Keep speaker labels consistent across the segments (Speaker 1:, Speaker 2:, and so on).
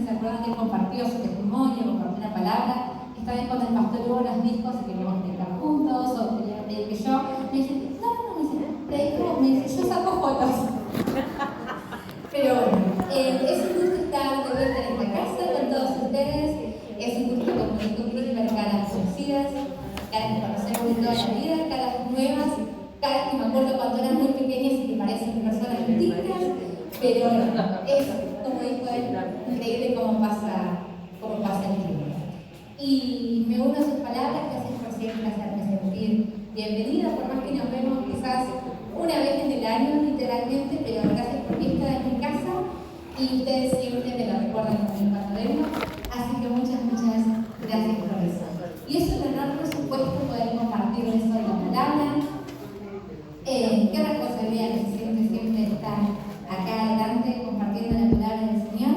Speaker 1: se acuerdan que él compartió su testimonio, compartió una palabra. Esta vez cuando el pastor Hugo nos dijo si queríamos predicar juntos o quería que yo, me dice, no, me dice, predico, me dice, yo saco fotos. Pero bueno, es un gusto estar de vuelta en esta casa con todos ustedes. Es un gusto, como dijo Cris, ver caras conocidas, caras que conocemos de toda la vida, caras nuevas, caras que me acuerdo cuando eran muy pequeñas y que parecen personas distintas. Pero es, como dijo él, increíble cómo pasa el tiempo. Y me uno a sus palabras, gracias por siempre hacerme sentir bienvenida, por más que nos vemos quizás una vez en el año, literalmente, pero gracias porque esta es mi casa y ustedes siempre me lo recuerdan también cuando vengo. Así que muchas gracias por eso. Y es un honor, por supuesto, poder compartirles hoy la palabra. Qué responsabilidad que se siente siempre estar acá adelante compartiendo la palabra del Señor.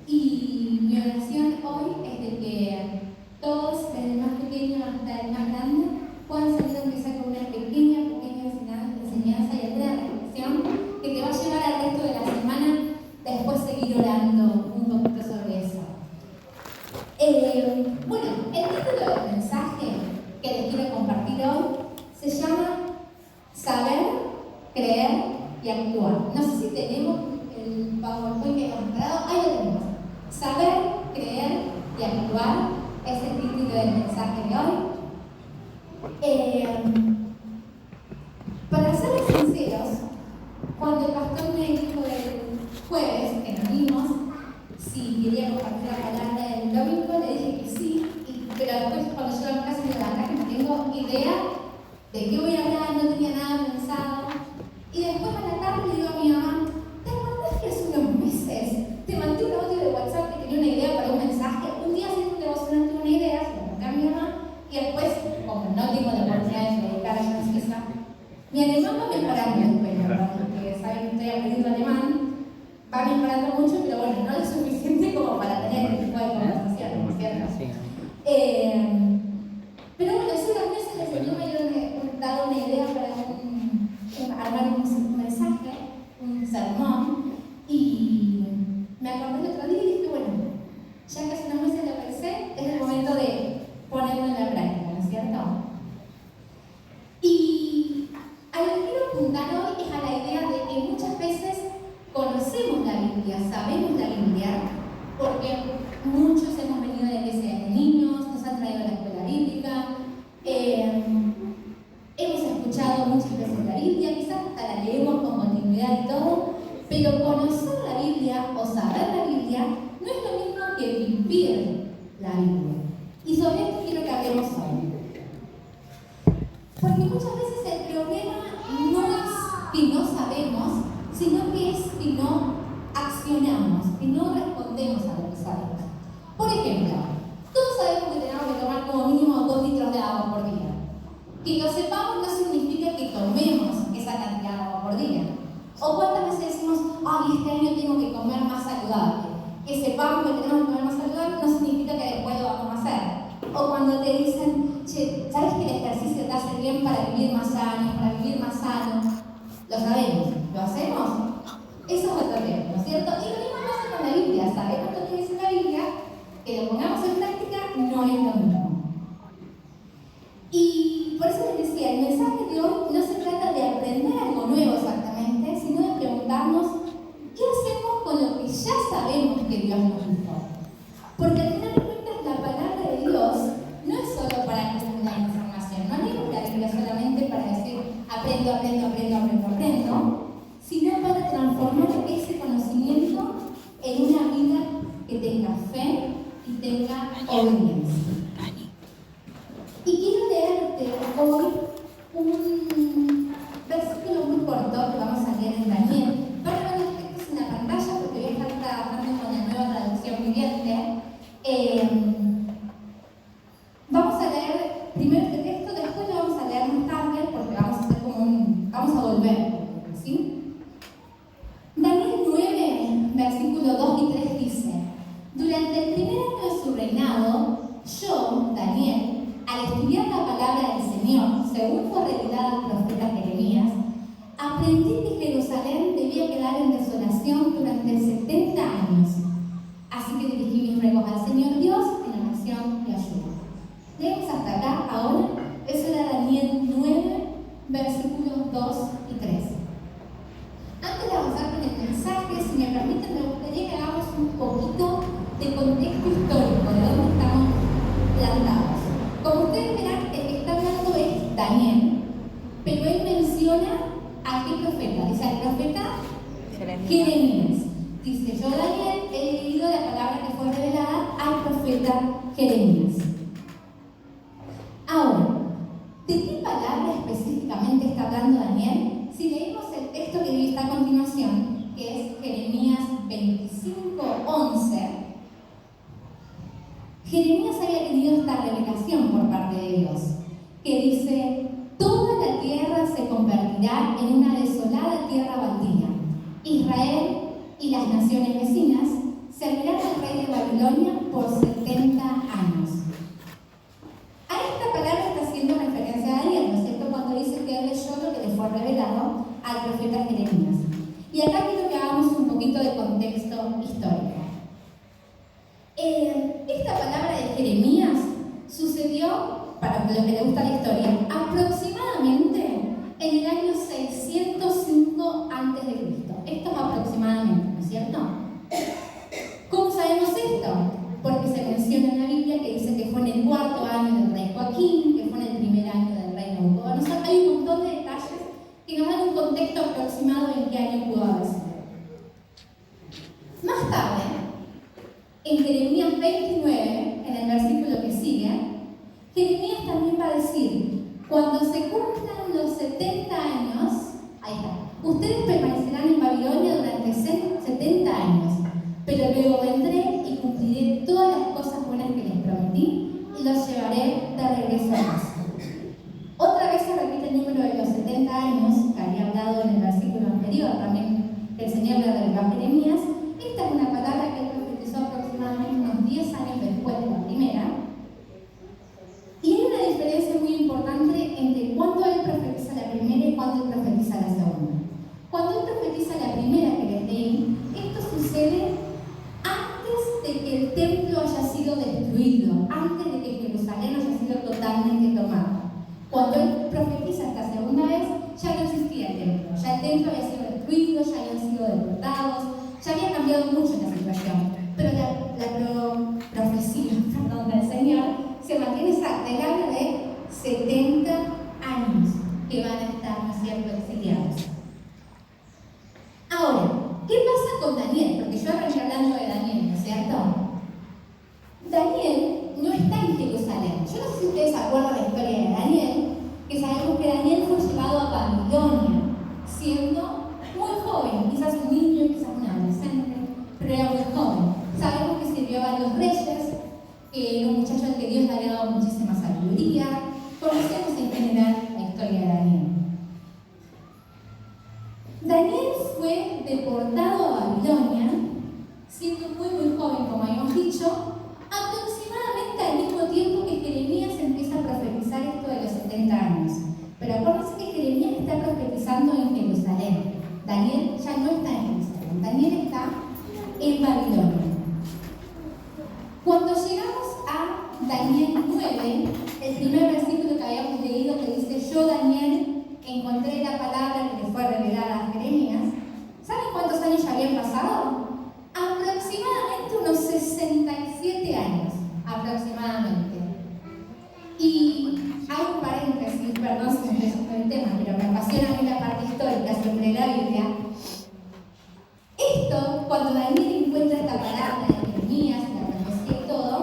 Speaker 1: Y mi oración hoy es de que todos, desde el más pequeño hasta el más grande, puedan salir aunque sea con una pequeña enseñanza y alguna reflexión que te va a llevar al resto de la semana, después seguir orando un poquito sobre eso. Bueno, el título del mensaje que les quiero compartir hoy se llama Saber, Creer y Actuar. No sé si tenemos el PowerPoint que hemos preparado. Ahí lo tenemos. Saber, Creer y Actuar es el título del mensaje de hoy. Para ser sinceros, cuando el pastor me dijo el jueves que nos vimos si quería compartir la palabra del domingo, le dije que sí, pero después cuando llego a mi casa me digo, acá que no tengo idea de qué voy a hablar, no tenía nada pensado. Y después a la tarde le digo a mi mamá, ¿te acuerdas que hace unos meses te mandé un audio de WhatsApp que tenía una idea para un mensaje? Un día haciendo un devocional tuve una idea, se la conté a mi mamá, y después, como no tengo la oportunidad de dedicar a ella misma, mi alemán va mejorando después, porque saben que estoy aprendiendo alemán, va mejorando mucho, pero bueno, no es suficiente como para tener este tipo de conversación, ¿no es cierto? Sí. Pero bueno, hace unos meses el Señor me había dado una idea para armar un mensaje, un sermón, y me acordé el otro día y dije, bueno, ya que hace unos meses lo pensé, es el momento de ponerlo en la práctica, ¿no es cierto? Y a lo que quiero apuntar hoy es a la idea de que muchas veces conocemos la Biblia, sabemos la Biblia, porque muchos hemos venido de la iglesia desde niños, nos han traído a la escuela bíblica, hemos escuchado muchas veces la Biblia, quizás hasta la leemos con continuidad y todo, pero conocer la Biblia o saber la Biblia no es lo mismo que vivir la Biblia. Y sobre esto quiero que hablemos hoy. Porque muchas veces el problema no es que no sabemos, sino que es que no accionamos, que no respondemos a lo que sabemos. Por ejemplo, todos sabemos que tenemos que tomar como mínimo 2 litros de agua por día. Que lo sepamos no significa que tomemos esa cantidad de agua por día. O cuántas veces decimos, ay, este año tengo que comer más saludable. Que sepamos que tenemos que comer más saludable no significa que después lo vamos a hacer. O cuando te dicen, che, ¿sabes que el ejercicio te hace bien para vivir más años, para vivir más sano? Lo sabemos, ¿lo hacemos? Eso es otro tema, ¿no es cierto? Y lo mismo pasa con la Biblia, sabemos lo que dice la Biblia, que lo pongamos en práctica no es lo mismo. Y por eso les decía, el mensaje de hoy no se trata de aprender algo nuevo exactamente, sino de preguntarnos, ¿qué hacemos con lo que ya sabemos que Dios nos dijo? Porque al final de cuentas la palabra de Dios no es solo para acumular información, no leemos la Biblia solamente para decir aprendo, sino para transformar ese conocimiento en una vida que tenga fe y tenga obediencia. Y quiero leerte hoy un versículo muy corto que vamos a leer en Daniel. Van a ver los textos en la pantalla porque voy a estar trabajando con la nueva traducción viviente. Vamos a leer primero este texto, después lo vamos a leer más tarde porque vamos a hacer vamos a volver, ¿sí? Daniel 9, versículos 2 y 3 dice: durante el primer año de su reinado, yo, poquito de contexto histórico, de dónde estamos plantados. Como ustedes verán, el que está hablando es Daniel, pero él menciona a qué profeta. Dice al profeta Jeremías. Dice, yo Daniel he leído la palabra que fue revelada al profeta Jeremías. Ahora, ¿de qué palabra específicamente está hablando Daniel? Si leemos el texto que está a continuación, que es Jeremías 25:11, Jeremías había tenido esta revelación por parte de Dios, que dice, toda la tierra se convertirá en una desolada tierra baldía. Israel y las naciones vecinas servirán al rey de Babilonia por 70 años. A esta palabra está haciendo referencia a Daniel, ¿no es cierto? Cuando dice que él leyó lo que le fue revelado al profeta Jeremías. Y acá quiero que hagamos un poquito de contexto histórico. Esta palabra de Jeremías sucedió, para los que les gusta la historia, aproximadamente en el año 605 a.C. Esto es aproximadamente, ¿no es cierto? ¿Cómo sabemos esto? Porque se menciona en la Biblia que dice que fue en el 4.º año del rey Joaquín, que fue en el 1.er año del rey Nabucodonosor. Hay un montón de detalles que nos dan un contexto aproximado de en qué año pudo haber sido. Más tarde, en Jeremías 29, en el versículo que sigue, Jeremías también va a decir, cuando se cumplan los 70 años, ahí está, ustedes permanecerán en Babilonia durante 70 años, pero luego vendré y cumpliré todas las cosas buenas que les prometí y los llevaré de regreso a casa. Otra vez se repite el número de los 70 años que había hablado en el versículo anterior, también que el Señor le reveló a Jeremías. Esta es una palabra que él profetizó aproximadamente unos 10 años después de la primera. Y hay una diferencia muy importante entre cuándo él profetiza la primera y cuándo él profetiza la segunda. Cuando él profetiza la primera que les leí, esto sucede antes de que el templo haya sido destruido, antes de que Jerusalén haya sido totalmente tomada. Cuando él profetiza esta segunda vez, ya no existía el templo. Ya el templo había sido destruido, ya habían sido deportados, ya había cambiado mucho la situación. Pero la profecía del Señor se mantiene exacta. Él habla de 70 años que van a estar, ¿no es cierto?, exiliados. Ahora, ¿qué pasa con Daniel? Porque yo arranqué hablando de Daniel, ¿no es cierto? Daniel no está en Jerusalén. Yo no sé si ustedes se acuerdan la historia de Daniel, que sabemos que Daniel fue llevado a Babilonia, siendo muy joven, quizás un niño, quizás un adolescente, pero era muy joven. Sabemos que sirvió a varios reyes, que era un muchacho al que Dios le había dado muchísima sabiduría. Conocemos en general la historia de Daniel. Daniel fue deportado a Babilonia, siendo muy joven, como habíamos dicho, aproximadamente al mismo tiempo que Jeremías empieza a profetizar esto de los 70 años. Pero acuérdense que Jeremías está profetizando en Jerusalén. Daniel ya no está en Jerusalén, Daniel está en Babilonia. Cuando llegamos a Daniel 9, el primer versículo que habíamos leído que dice, yo Daniel encontré la palabra que le fue revelada a Jeremías. ¿Saben cuántos años ya habían pasado? Aproximadamente unos 67 años, aproximadamente. Y hay un paréntesis, perdón si me empiezo con el tema, pero me apasiona a mí la parte histórica sobre la Biblia. Esto, cuando Daniel encuentra esta palabra de Jeremías, la profecía y todo,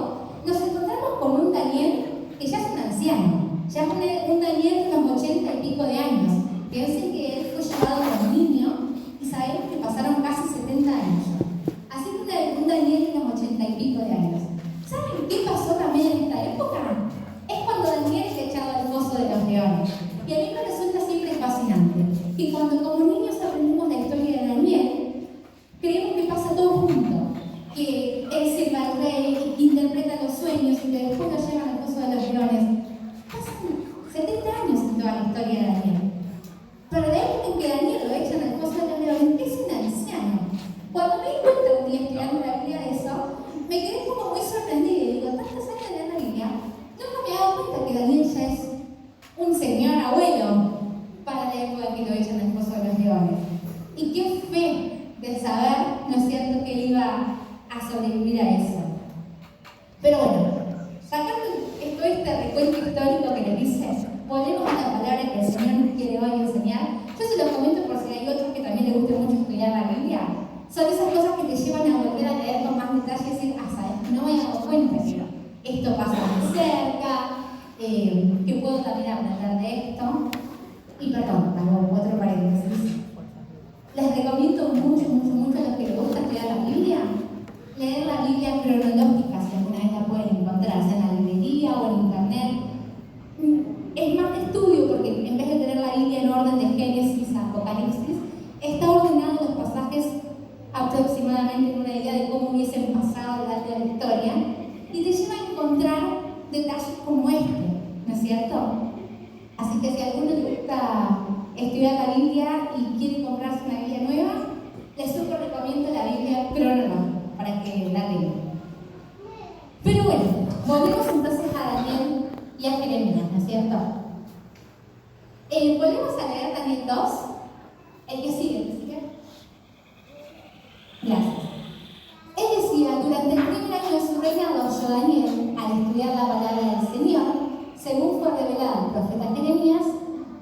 Speaker 1: nos encontramos con un Daniel que ya es un anciano, ya es un Daniel de unos 80 y pico de años. Piensen que él fue llevado como niño y sabemos que pasaron casi 70 años ya. Así que un Daniel de unos 80 y pico de años. ¿Saben qué pasó también en esta época? Es cuando Daniel es echado al foso de los leones. Y a mí me resulta siempre fascinante que cuando como niños aprendimos la historia de Daniel, creemos que pasa todo junto. Que él se va al rey, que interpreta los sueños y que después lo llevan al foso de los leones. Pasan 70 años en toda la historia de Daniel. Pero de ahí en que Daniel lo echan al foso de los leones, es un anciano. Cuando me di cuenta un día estudiando la Biblia de eso, me quedé como muy sorprendida y digo, tantos años de la Biblia, nunca me he dado cuenta que Daniel ya es un señor abuelo para la época que lo echan al foso de los leones. Y qué fe de saber, ¿no es cierto?, que él iba a sobrevivir a eso. Pero bueno, sacando este recuento histórico que les dice, volvemos a la palabra que el Señor nos quiere hoy enseñar. Yo se los comento por si hay otros que también les guste mucho estudiar la Biblia. Son esas cosas que te llevan a volver a leer con más detalle y decir, sabes, no me he dado cuenta que esto pasa muy cerca, que puedo también aprender de esto. Y perdón, hago otro paréntesis. Les recomiendo mucho a los que les gusta estudiar la Biblia, leer la Biblia cronológica, si alguna vez la pueden encontrar, sea en la librería o en internet. Es más de estudio porque en vez de tener la Biblia en orden de Génesis a Apocalipsis, está ordenado los pasajes aproximadamente en una idea de cómo hubiesen pasado durante la historia y te lleva a encontrar detalles como este, ¿no es cierto? Así que si a alguno le gusta estudiar la Biblia y quiere comprarse una Biblia nueva, les súper recomiendo la Biblia cronológica para que la lean. Pero bueno, volvemos entonces a Daniel y a Jeremías, ¿no es cierto? Volvemos a leer Daniel 2, el que sigue. Gracias. Él decía, durante el primer año de su reinado, yo, Daniel, al estudiar la palabra del Señor, según fue revelado al profeta Jeremías,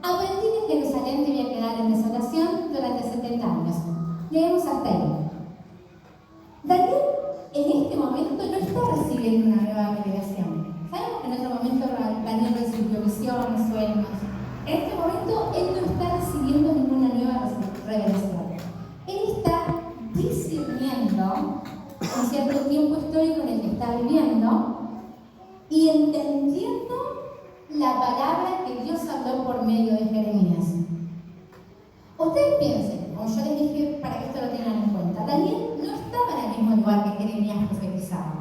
Speaker 1: aprendí que Jerusalén debía quedar en desolación durante 70 años. Leemos hasta ahí. Daniel, en este momento, no está recibiendo una nueva revelación. Sabemos que en otro momento Daniel recibió visiones, sueños. En este momento, él no está recibiendo ninguna nueva revelación. Él está discerniendo en cierto tiempo histórico en el que está viviendo y entendiendo la palabra que Dios habló por medio de Jeremías. Ustedes piensen, como yo les dije, para que esto lo tengan en cuenta, Daniel no estaba en el mismo lugar que Jeremías profetizaba.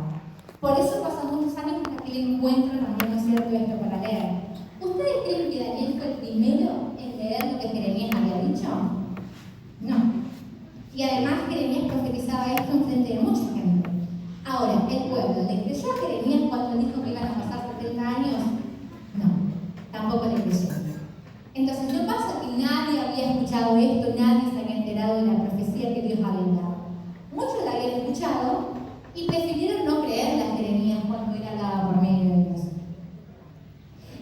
Speaker 1: Por eso pasan muchos años hasta que él encuentra también, ¿no es cierto?, esto para leer. ¿Ustedes creen que Daniel fue el primero en leer lo que Jeremías había dicho? No. Y además Jeremías profetizaba esto en frente de mucha gente. Ahora, el pueblo, ¿le creyó a Jeremías cuando dijo que iban a pasar 70 años? No, tampoco le creyó. Entonces no pasa que nadie había escuchado esto, nadie se había enterado de la profecía que Dios había dado. Muchos la habían escuchado y prefirieron no creerle a Jeremías cuando era dada por medio de Dios.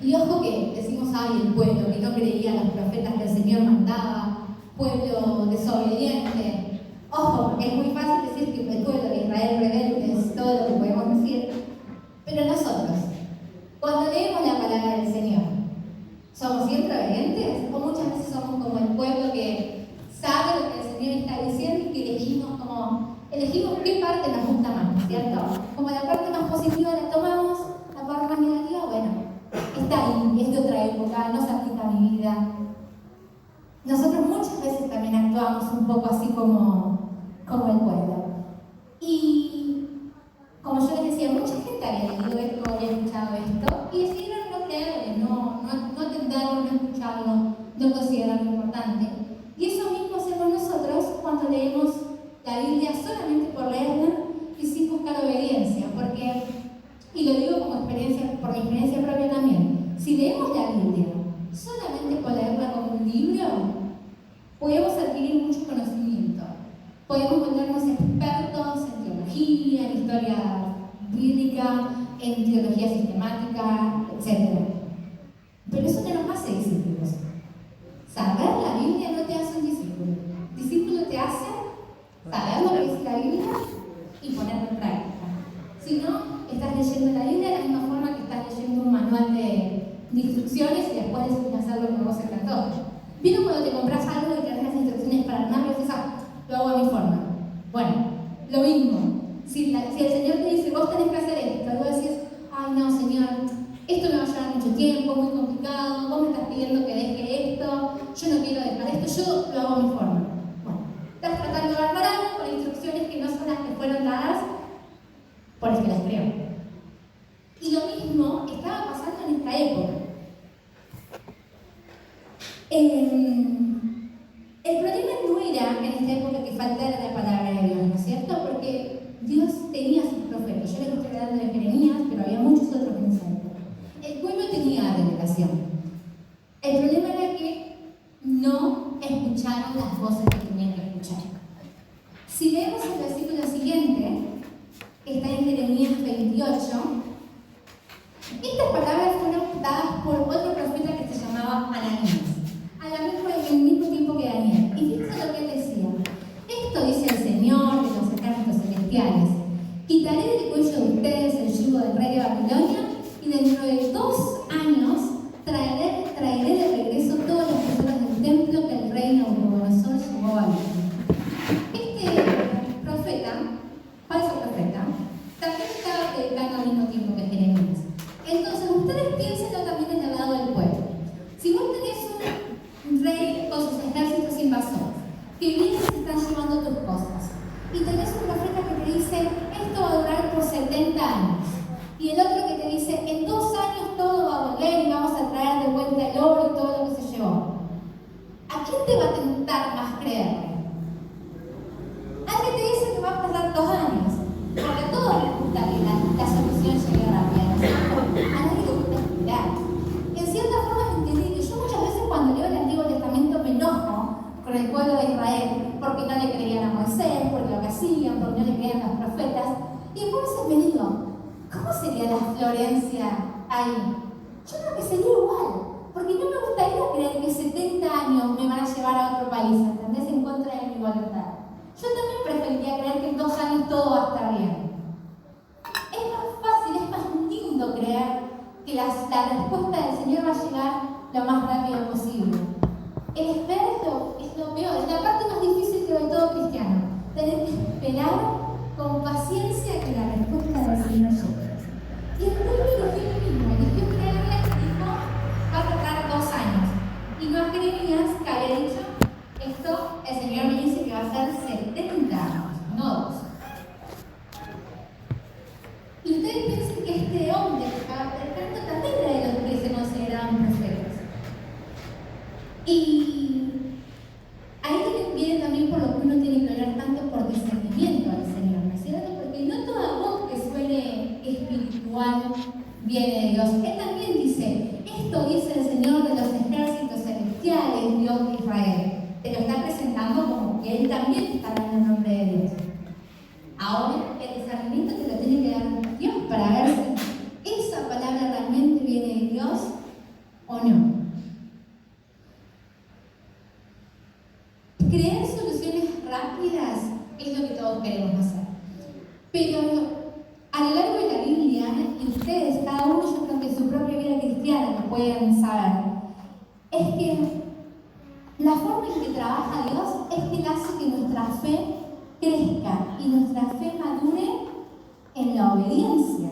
Speaker 1: Y ojo que decimos, el pueblo que no creía a los profetas que el Señor mandaba, pueblo desobediente. Ojo, porque es muy fácil decir que el pueblo de Israel rebelde es todo lo que podemos decir. Pero nosotros, cuando leemos la palabra del Señor, ¿somos siempre obedientes? ¿O muchas veces somos como el pueblo que sabe lo que el Señor está diciendo y que elegimos qué parte nos gusta más, ¿cierto? Como la parte más positiva la tomamos, la parte más negativa, bueno, está ahí, es de otra época, no se aplica a mi vida. Nosotros muchas veces también actuamos un poco así como el pueblo. Y como yo les decía, mucha gente había leído esto, había escuchado esto, y decidieron no creerle, no atenderlo, no escucharlo, no considerarlo importante. Y eso mismo hacemos nosotros cuando leemos la Biblia solamente por leerla y sin buscar obediencia, porque, y lo digo como experiencia, por mi experiencia propia también, si leemos la Biblia solamente por leerla como un libro, podemos adquirir mucho conocimiento. Podemos volvernos expertos en teología, en historia bíblica, en teología sistemática, etc. Pero eso no nos hace discípulos. Saber la Biblia no te hace un discípulo. Discípulo te hace saber lo que dice la Biblia y ponerlo en práctica. Si no, estás leyendo la Biblia de la misma forma que estás leyendo un manual de instrucciones y después decides hacer lo que vos se te antoje. ¿Vieron cuando te compras algo y te das las instrucciones para armarlo y dices, lo hago a mi forma? Bueno, lo mismo. Si el Señor te dice, vos tenés que hacer esto, y vos decís, no, Señor, esto me va a llevar mucho tiempo, muy complicado, vos me estás pidiendo que deje esto, yo no quiero dejar esto, yo lo hago a mi forma. Bueno, estás tratando de armar algo con instrucciones que no son las que fueron dadas por el que las creó. Y lo mismo estaba pasando en esta época. El problema no era en esta época que faltara la palabra de Dios, ¿no es cierto? Porque Dios tenía sus profetas. Yo les estoy hablando de Jeremías, pero había muchos otros en esa época. El pueblo tenía revelación. El problema era que no escucharon las voces que tenían que escuchar. Si leemos el versículo siguiente, quitaré del cuello de ustedes el yugo del rey de Babilonia, y dentro de 2 años traeré de regreso todas las personas del templo que el rey Nabucodonosor llevó a Babilonia. Este profeta, falso profeta, también estaba predicando al mismo tiempo que Jeremías. Entonces, ustedes piénsenlo también en el lado del pueblo. Si vos tenés un rey con sus ejércitos invasores, que vienen y se están llevando tus cosas, y tenés un profeta que te dice, esto va a durar por 70 años, y el otro que te dice, en 2 años todo va a volver y vamos a traer de vuelta el oro y todo lo que se llevó. ¿A quién te va a tentar más creerle? Al que te dice que va a pasar 2 años, porque a todos les gusta que la solución llegue rápida, ¿no? A nadie le gusta esperar. En cierta forma es entendible. Yo muchas veces cuando leo el Antiguo Testamento me enojo con el pueblo de Israel, porque no le creían a Moisés, porque lo que hacían, porque no le creían a los profetas. Y entonces me digo, ¿cómo sería la Florencia ahí? Yo creo que sería igual, porque no me gustaría creer que 70 años me van a llevar a otro país, ¿entendés? En contra de mi voluntad. Yo también preferiría creer que en 2 años todo va a estar bien. Es más fácil, es más lindo creer que la respuesta del Señor va a llegar lo más rápido posible. El esperar es lo peor, es la parte más difícil que ve todo cristiano. Tener que esperar con paciencia que la respuesta del Señor llegue. Y el pueblo eligió lo mismo, eligió creerle y dijo, va a tardar 2 años. Y no a Jeremías que había dicho, esto el Señor me dice que va a ser 70 años, no 2. Y ustedes piensen que este hombre que estaba predicando también era de los que se consideraban profetas. Y ahí viene también por lo que uno tiene que orar tanto por discernimiento al Señor, ¿no es cierto? Porque no toda voz que suene espiritual viene de Dios. Él también dice, esto dice el Señor de los ejércitos celestiales, Dios de Israel. Te lo está presentando como que Él también está dando el nombre de Dios. Ahora, el discernimiento te lo tiene que dar Dios para ver si esa palabra realmente viene de Dios o no. Crear soluciones rápidas es lo que todos queremos hacer. Pero a lo largo de la Biblia, y ustedes, cada uno, yo creo que en su propia vida cristiana lo pueden saber, es que la forma en que trabaja Dios es que Él hace que nuestra fe crezca y nuestra fe madure en la obediencia.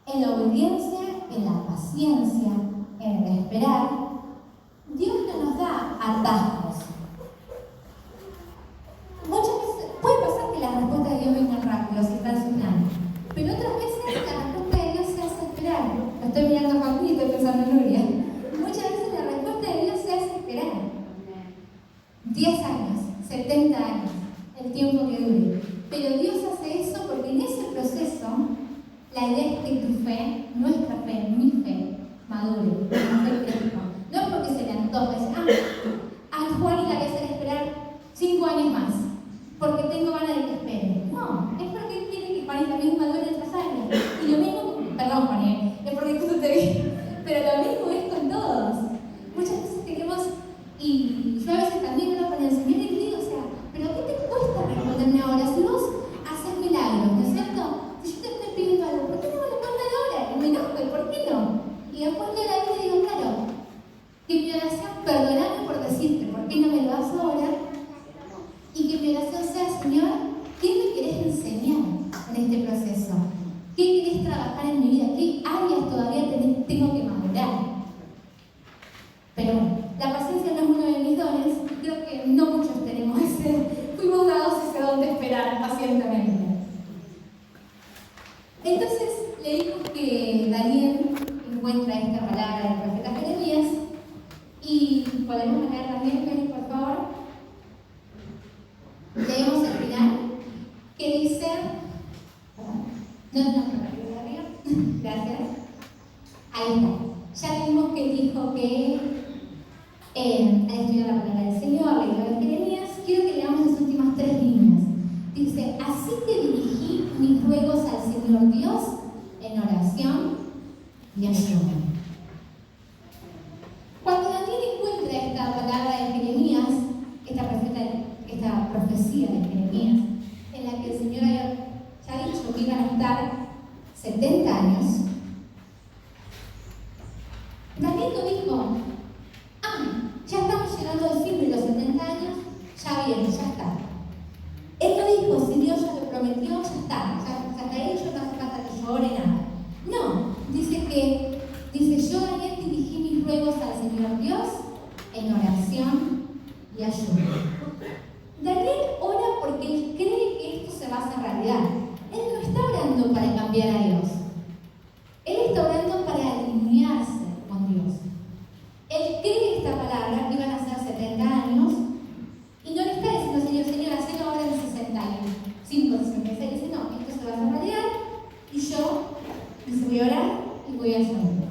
Speaker 1: En la obediencia, en la paciencia, en el esperar. Dios no nos da atajos. Muchas veces puede pasar que las respuestas de Dios vengan rápido si está en su plan, pero otras veces la respuesta de Dios se hace esperar. Lo estoy mirando a Joaquín y estoy pensando en Nuria. Muchas veces la respuesta de Dios se hace esperar. 10 años, 70 años, el tiempo que dure. Pero Dios hace eso porque en ese proceso la idea es que tu fe, nuestra fe, mi fe, madure, no fe crezca. No es porque se le antoja, a Juan y la voy a hacer esperar 5 años más, porque tengo ganas de que espere. No, es porque Él quiere que Juan también madure en 3 años. Y lo mismo, perdón Juan, es porque tú te vi, pero lo mismo es con todos. Muchas veces queremos, y yo a veces también oro con el Señor y le digo, ¿pero qué te cuesta responderme ahora? Si vos haces milagros, ¿no es cierto? Si yo te estoy pidiendo algo, ¿por qué no me lo respondes ahora? Y me enojo, ¿y por qué no? Y después de la vida digo, claro, que mi oración, perdoname por decirte, ¿por qué no me lo haces ahora? Y que mi oración sea, Señor, ¿qué me querés enseñar en este proceso? ¿Qué querés trabajar en mi vida? ¿Qué áreas todavía tengo que madurar? Pero bueno, la paciencia no es uno de mis dones, y creo que no muchos tenemos fuimos dados ese don de esperar pacientemente. Entonces leímos que Daniel encuentra esta palabra del profeta Jeremías, y podemos leer también, Penny, por favor. Leemos el final, que dice, gracias, ahí está. Ya vimos que dijo que al estudiar la palabra del Señor, la Biblia de Jeremías, quiero que leamos las últimas 3 líneas. Dice, así que dirigí mis ruegos al Señor Dios en oración y ayuno. Cuando Daniel encuentra esta palabra de Jeremías, esta profecía de Jeremías, en la que el Señor ya ha dicho que iban a estar 70 años, Daniel no dijo, ya estamos llegando al fin de los 70 años, ya viene, ya está. Él no dijo, si Dios ya lo prometió, ya está, ya caí, yo no hace falta que yo ore nada. No, dice, yo Daniel dirigí mis ruegos al Señor Dios en oración y ayuno. Daniel ora porque él cree que esto se va a hacer realidad. Él no está orando para cambiar a Dios. Él está orando para alinearse con Dios. Él cree esta palabra que iban a ser 70 años y no le está diciendo, Señor, hacelo ahora en 65, 66. Dice, no, esto se va a hacer realidad y yo voy a orar y voy a ayunar.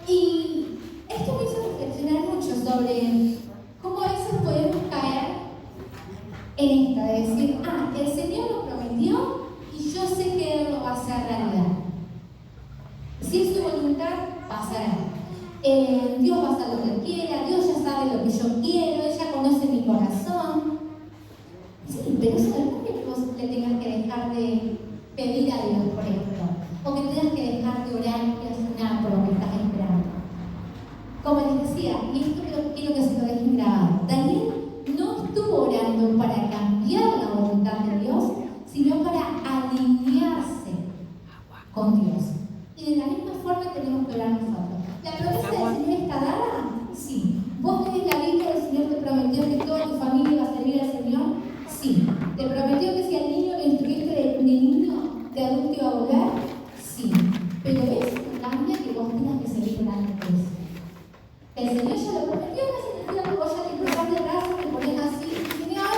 Speaker 1: Y esto me hizo reflexionar mucho sobre cómo a veces podemos caer en esta, de decir, el Señor lo prometió y yo sé que Él lo va a hacer realidad. Si es su voluntad, pasará. Dios va a hacer lo que Él quiera, Dios ya sabe lo que yo quiero, Él ya conoce mi corazón. Sí, pero eso no es que vos le tengas que dejar de pedir a Dios por esto, o que tengas que dejar de orar y ayunar por lo que estás esperando. Como les decía, y esto quiero que se lo dejen grabado, Daniel no estuvo orando para cambiar la voluntad de Dios, sino para alinearse con Dios. Y de la misma forma tenemos que orar nosotros. ¿La promesa del Señor está dada? Sí. ¿Vos tenés la Biblia, el Señor te prometió que toda tu familia iba a servir al Señor? Sí. ¿Te prometió que si al niño lo instruiste de niño, de adulto iba a volver? Sí. Pero eso no cambia que vos tengas que seguir orando por eso. El Señor ya lo prometió, no significa que vos ya te cruzás de brazos, te pones así, Señor,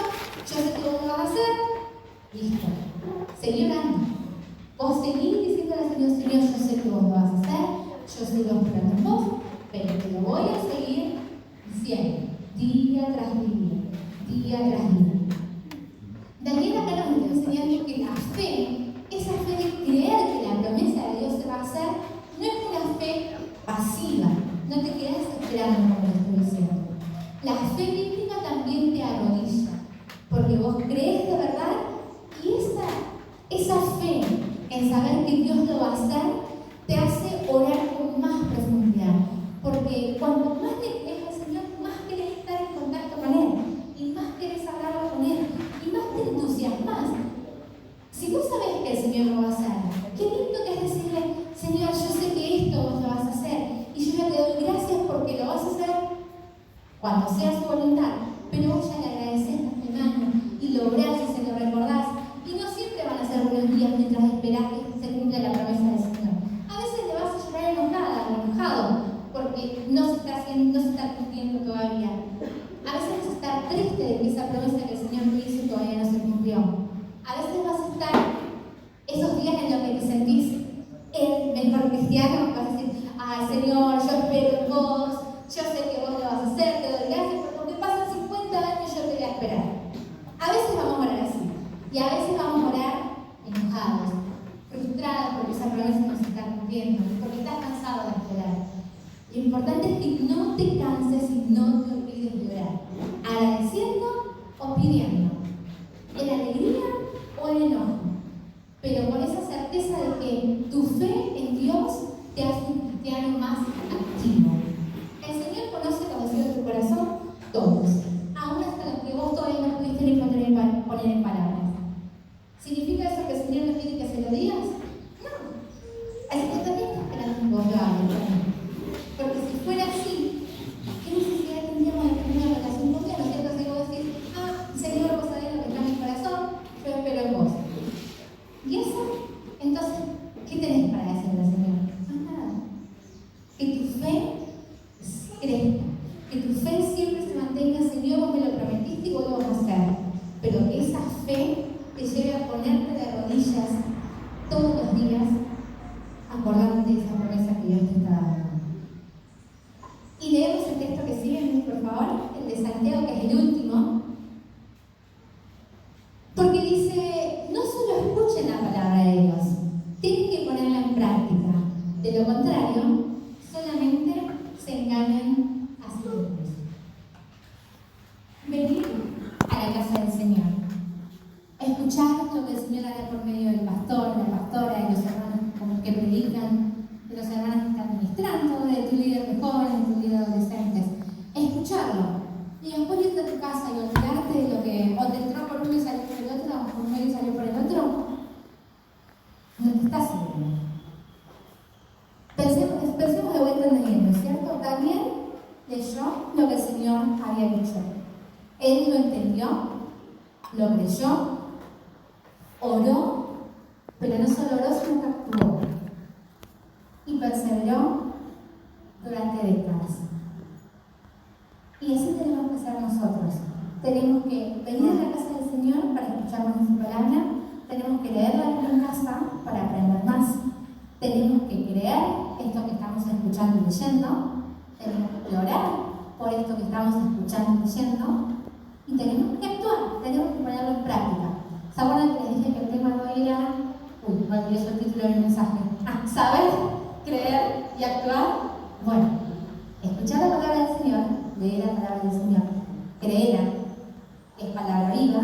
Speaker 1: yo sé que vos lo vas a hacer. Listo. Seguí orando. Vos seguís diciendo al Señor, yo sé que vos lo vas a hacer, yo sé los planes en vos, pero te lo voy a seguir diciendo, día tras día, día tras día. Daniel acá nos está enseñando que la fe, esa fe de creer que la promesa de Dios se va a hacer, no es una fe pasiva. No te quedas esperando como lo estoy diciendo. La fe bíblica también te arrodilla, porque vos crees de verdad y esa fe en saber que Dios lo va a hacer te hace orar con más profundidad. Porque cuando más le crees al Señor, más querés estar en contacto con Él y más querés hablar con Él y más te entusiasmas. Si vos sabés que el Señor lo va a hacer, qué lindo que es decirle, Señor, yo sé que esto vos lo vas a hacer. Y yo ya te doy gracias porque lo vas a hacer cuando sea su voluntad. Pero vos ya le agradecés de antemano y lo orás y se lo recordás. Y no siempre van a ser buenos días mientras esperás que se cumpla la promesa del Señor. A veces le vas a llorar enojada o enojado porque no se está cumpliendo todavía. A veces vas a estar triste de que esa promesa que el Señor te hizo todavía no se cumplió. A veces vas a estar esos días en los que te sentís el mejor cristiano, vas a decir, Señor, yo espero en vos, yo sé que vos lo vas a hacer, te doy gracias, porque aunque pasan 50 años yo te voy a esperar. A veces vamos a orar así, y a veces vamos a orar enojados, frustrados porque esa promesa no se está cumpliendo, porque estás cansado de esperar. Lo importante es que no te canses y no te olvides de orar, agradeciendo o pidiendo, en alegría o en enojo, pero con esa certeza de que tu fe en Dios te hace un cristiano más activo. El Señor conoce los deseos de tu corazón, todos, aún hasta los que vos todavía no pudiste ni poner en palabras. ¿Significa eso que el Señor no quiere que se lo digas? No. El Señor también está esperando que vos lo hagas. Porque si fuera así, ¿qué necesidad tendríamos de tener una relación con Dios? ¿No es cierto? Si vos decís, Señor, vos sabés lo que está en mi corazón, yo espero en vos. ¿Y eso? Entonces, ¿qué tenés para decirle al Señor? Nada. Que tu fe crezca, que tu fe siempre se mantenga, Señor, vos me lo prometiste y vos lo vas a hacer. Pero que esa fe te lleve a ponerte de rodillas todos los días, acordándote de esa promesa que Dios te está dando. Y leemos el texto que sigue, por favor, el de Santiago, que es el último. Porque dice, no solo escuchen la palabra de Dios, tienen que ponerla en práctica. De lo contrario, solamente se engañan a sí mismos. Venir a la casa del Señor, escuchar lo que el Señor ha casa y olvidarte de lo que o te entró por uno y salió por el otro, o por uno y salió por el otro, no te estás sirviendo. Pensemos de vuelta en Daniel, ¿cierto? Daniel leyó lo que el Señor había dicho. Él lo entendió, lo creyó, oró, pero no solo oró, sino que actuó. Y perseveró durante décadas. Y así tenemos que ser nosotros. Tenemos que venir a la casa del Señor para escuchar más de su palabra. Tenemos que leerla en casa para aprender más. Tenemos que creer esto que estamos escuchando y leyendo. Tenemos que orar por esto que estamos escuchando y leyendo. Y tenemos que actuar, tenemos que ponerlo en práctica. ¿Se acuerdan que les dije que el tema no era... Uy, me olvidé el título del mensaje. ¿Saber, creer y actuar? Bueno, escuchar la palabra del Señor, leer la palabra del Señor, creerla, es palabra viva,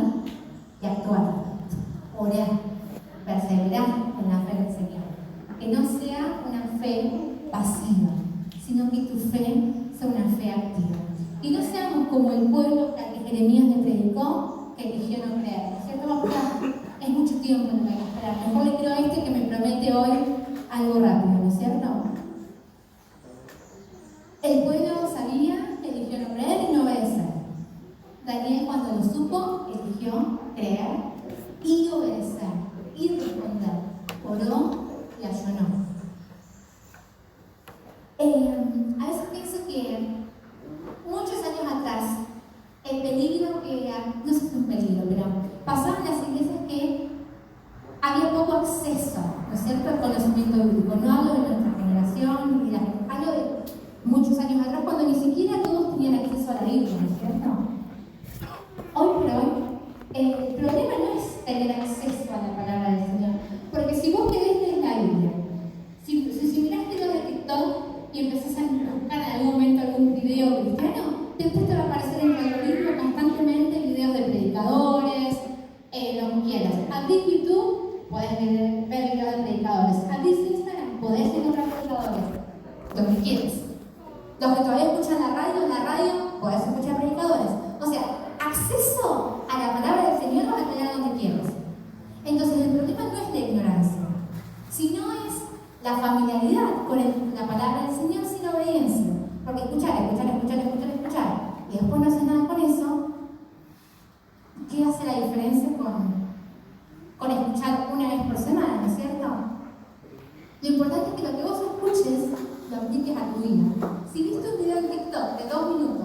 Speaker 1: y actuar, orar, perseverar en la fe del Señor. Que no sea una fe pasiva, sino que tu fe sea una fe activa. Y no seamos como el pueblo al que Jeremías le predicó, que eligió no creer, ¿no es cierto? Es mucho tiempo no me voy a esperar. Mejor le creo a este que me promete hoy algo rápido, ¿no es cierto? El pueblo sabía, eligió no creer y no obedecer. Daniel, cuando lo supo, eligió creer y obedecer y responder. Oró y ayunó. A veces pienso que muchos años atrás, el peligro que era, no sé si es un peligro, pero pasaban las iglesias que había poco acceso, ¿no es cierto?, al conocimiento bíblico. No hablo de nuestra generación, ni hablo de muchos años atrás, cuando ni siquiera todos tenían acceso a la Biblia, ¿no es cierto? Hoy por hoy, el problema no es tener acceso a la palabra del Señor, porque si vos querés leer la Biblia, si miraste lo de TikTok y empezás a buscar en algún momento algún video cristiano, después te va a aparecer en el algoritmo constantemente videos de predicadores, lo que quieras. Abrís YouTube, podés ver videos de predicadores. Abrís Instagram, podés encontrar predicadores. Lo que quieras. Los que todavía escuchan la radio, podés escuchar predicadores. O sea, acceso a la palabra del Señor vas a tener donde quieras. Entonces, el problema no es la ignorancia, sino es la familiaridad con la palabra del Señor sin obediencia. Porque escuchar, y después no haces nada con eso, ¿qué hace la diferencia con escuchar una vez por semana, ¿no es cierto? Lo importante es que lo que vos escuches lo apliques a tu vida. Si viste un video en TikTok de 2 minutos